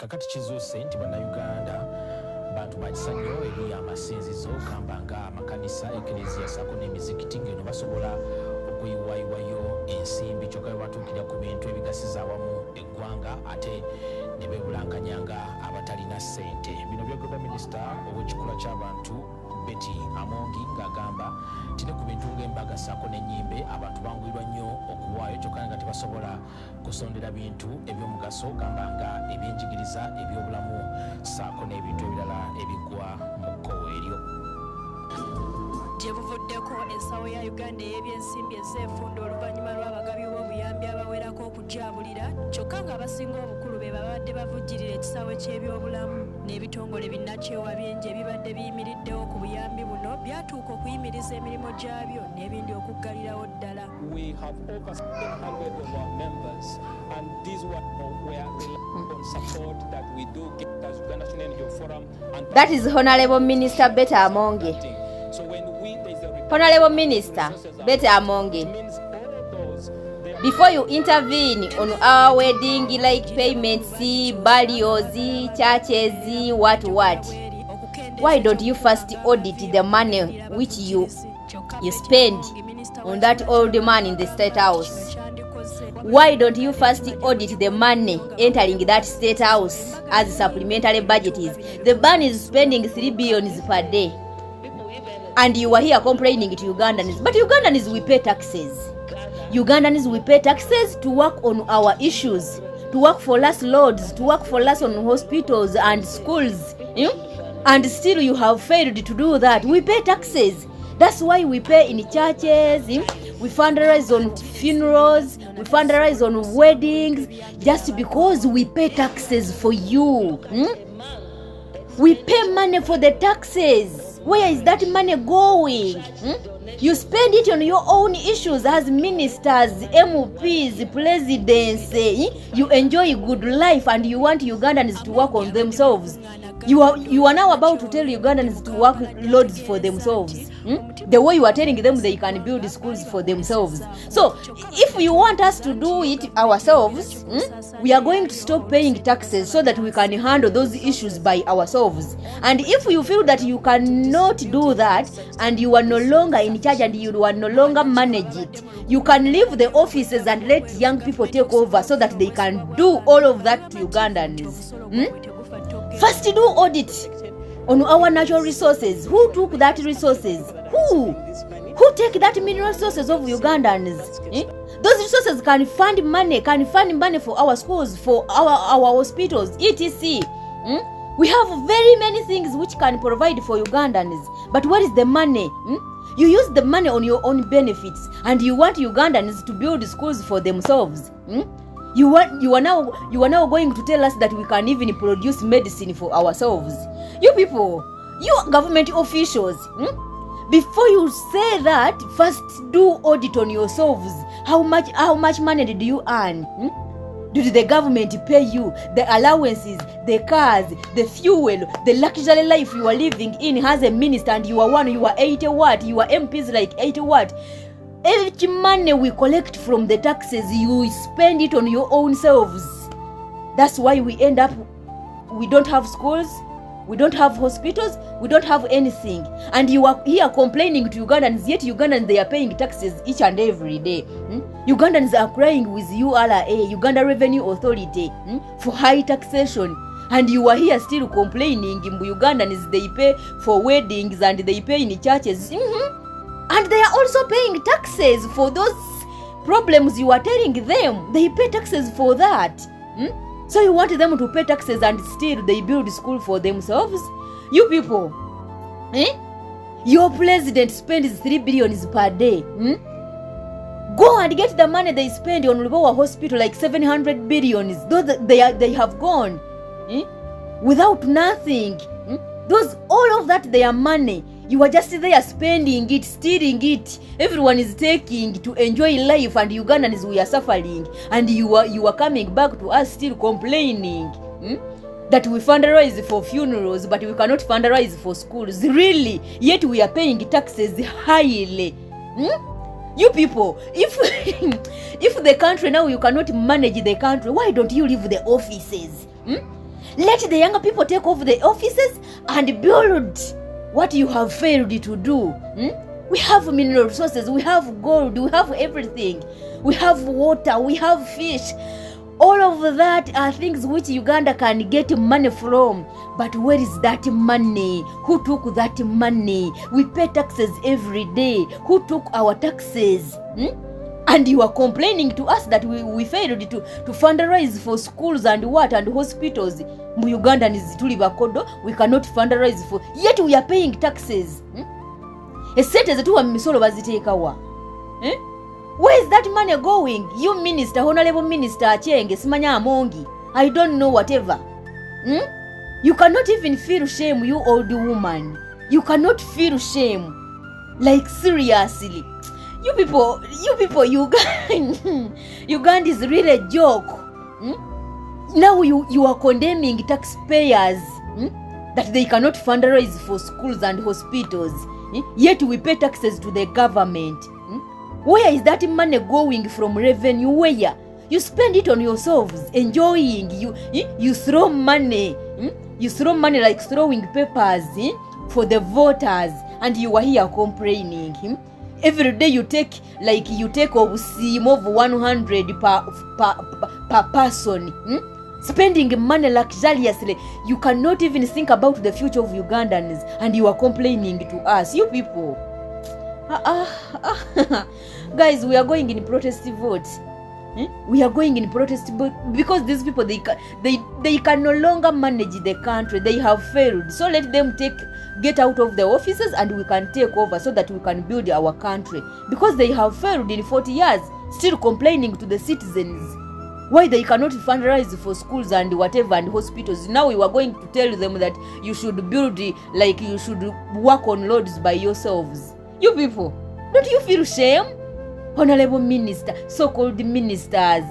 kakati kizuuse nti bannayuganda bantu bakisa nnyo eri amasinzizo gamba nga amakanisa ekereziya ssaako n'emizikiti ng'eno basobola okuyiwayiwayo ensimbi kyokka batuukira ku bintu ebigasiza awamu eggwanga ate ne beebulankanyanga abatalina ssente. Bino byogera minisita ow'ekikula ky'abantu Betty Amongi ng'agamba tine ku bintu ng'embaga ssaako n'ennyimbe abantu banguyirwa nnyo okuwaayo kyokka nga tebasobola kusondera bintu ebyomugaso gamba nga ebyenjigiriza ebyobulamu ssaako n'ebintu ebirala ebigwa mu kkowe eryo. Gye buvuddeko ensawo ya Uganda ey'ebyensimbi ezeefunda oluvannyuma lw'abagabi b'obuyambi abawerako okujaabulira kyokka ng'abasinga obukulu be babadde bavujjirira ekisaawe ky'ebyobulamu n'ebitongole binnakyewa bingi ebibadde biyimiriddewo ku buyambi buno byatuuka okuyimiriza emirimu gyabyo n'ebindi okuggalirawo ddala. We have over 700 of our members and these were on support that we do get as Uganda National NGO Forum. And that is Honorable Minister Betty Amongi. So when Honorable Minister Betty Amongi, before you intervene on our wedding like payments, burials, churches, what, why don't you first audit the money which you spend on that old man in the State House? Why don't you first audit the money entering that State House as supplementary budget is? The ban is spending 3 billion per day. And you are here complaining to Ugandans. But Ugandans, we pay taxes. Ugandans, we pay taxes to work on our issues, to work for less roads, to work for less on hospitals and schools. And still you have failed to do that. We pay taxes. That's why we pay in churches, we fundraise on funerals, we fundraise on weddings, just because we pay taxes for you. We pay money for the taxes. Where is that money going? You spend it on your own issues as ministers, MPs, presidents. You enjoy good life and you want Ugandans to work on themselves. You are now about to tell Ugandans to work loads for themselves. The way you are telling them they can build schools for themselves. So, if you want us to do it ourselves, we are going to stop paying taxes so that we can handle those issues by ourselves. And if you feel that you cannot do that and you are no longer in charge and you are no longer manage it, you can leave the offices and let young people take over so that they can do all of that to Ugandans. First do audit on our natural resources. Who took that resources? Who take that mineral resources of Ugandans? Those resources can fund money for our schools, for our hospitals, etc. We have very many things which can provide for Ugandans. But where is the money? You use the money on your own benefits and you want Ugandans to build schools for themselves. You are now going to tell us that we can even produce medicine for ourselves. You people, you government officials, before you say that, first do audit on yourselves. How much money did you earn? Did the government pay you the allowances, the cars, the fuel, the luxury life you are living in as a minister and you are 80 watt, you are MPs like 80 watt. Each money we collect from the taxes, you spend it on your own selves. That's why we end up, we don't have schools, we don't have hospitals, we don't have anything. And you are here complaining to Ugandans, yet Ugandans, they are paying taxes each and every day. Ugandans are crying with URA, Uganda Revenue Authority, for high taxation. And you are here still complaining, Ugandans, they pay for weddings and they pay in churches. And they are also paying taxes for those problems you are telling them. They pay taxes for that. So you want them to pay taxes and still they build school for themselves? You people, your president spends 3 billion per day. Go and get the money they spend on Olwa hospital, like 700 billion. Those they have gone without nothing. Those all of that, they are money. You are just there spending it, stealing it. Everyone is taking to enjoy life and Ugandans, we are suffering. And you are coming back to us still complaining that we fundraise for funerals but we cannot fundraise for schools. Really? Yet we are paying taxes highly. You people, if the country now you cannot manage the country, why don't you leave the offices? Let the younger people take over the offices and build what you have failed to do. We have mineral resources, we have gold, we have everything. We have water, we have fish. All of that are things which Uganda can get money from. But where is that money? Who took that money? We pay taxes every day. Who took our taxes? And you are complaining to us that we failed to fundraise for schools and what and hospitals. Uganda is tuli bakodo. We cannot fundraise for. Yet we are paying taxes. Esente zetuwa misolo baziteekawa. Where is that money going? You minister, honorable minister Achenge, simanya amongi. I don't know whatever. You cannot even feel shame, you old woman. You cannot feel shame. Like seriously. You people, Uganda is really a joke. Now you are condemning taxpayers that they cannot fundraise for schools and hospitals. Yet we pay taxes to the government. Where is that money going from revenue? Where? You spend it on yourselves, enjoying. You throw money. You throw money like throwing papers for the voters, and you are here complaining. Every day you take obusimu of 100 per person. Spending money luxuriously. You cannot even think about the future of Ugandans, and you are complaining to us. You people. Guys, we are going in protest vote. We are going in protest vote because these people they can no longer manage the country. They have failed. So let them get out of the offices and we can take over so that we can build our country. Because they have failed in 40 years, still complaining to the citizens why they cannot fundraise for schools and whatever and hospitals. Now we were going to tell them that you should build, like you should work on roads by yourselves. You people, don't you feel shame? Honorable minister, so-called ministers.